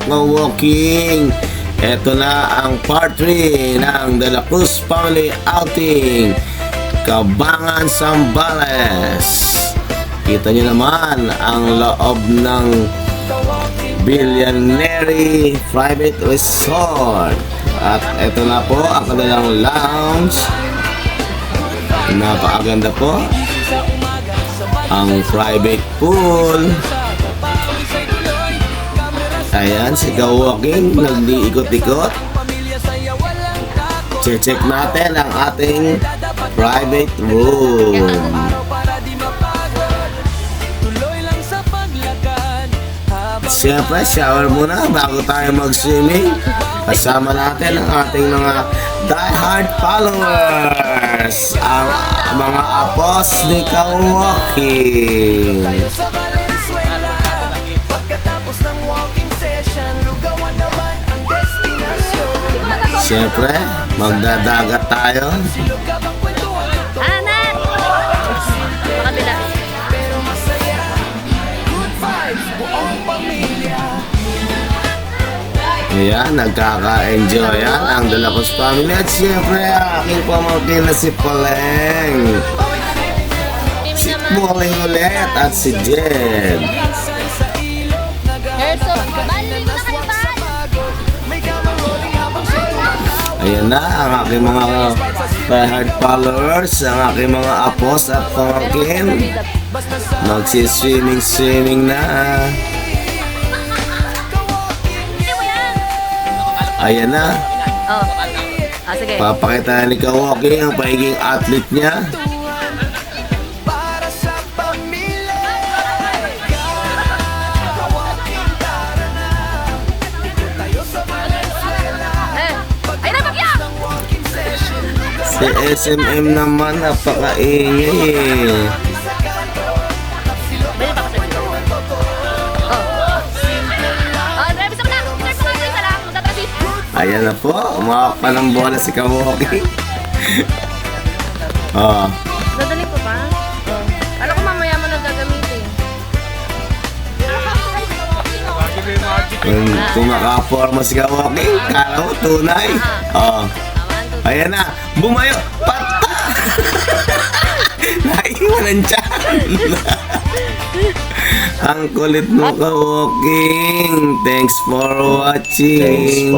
ka-walking. Ito na ang part 3 ng De La Cruz Family Outing, Cabangan, Zambales. Kita nyo naman ang loob ng Billionaire Private Resort. At ito na po ang kanilang lounge. Napakaganda po. Ang private pool. Ayan, si ka-walking nag-iikot-ikot. Check natin ang ating private room. Siyempre, shower muna bago tayo mag-swimming. Kasama natin ang ating mga die-hard followers, ang mga apos ni ka-walking. Siyempre, magdadagat tayo. Anak! Pakabila. Ayan, nagkaka-enjoy yan ang De La Cruz Family. At siyempre, ang aking pamangkin na si Paleng. Si Paleng ulit at si Jen. Erso, bali mo na kayo ba? Ayan na ang aking mga die-hard followers, ang aking mga apos at pamangkin. Magsiswimming na. Ayan na. Oh. Sige. Papakita ni ka-walking ang pagiging athlete niya. Ay na, bagyak! Si SMM naman, napakaingay eh. Bali pa kasi. Oh. Oh, drive sa na. Drive pa kayo sa lang. Magtatrafi. Ayan na po, umawak pa ng bola si ka-walking. Oh. Dadali ko pa? Oh. Alam ko mamaya mo na gagamitin. Kung nakaporma si ka-walking, kala mo tunay. Oh. Ayan na, bumayo, pata! Naiwan ang tiyan. Ang kulit mo ka-walking. Thanks for watching.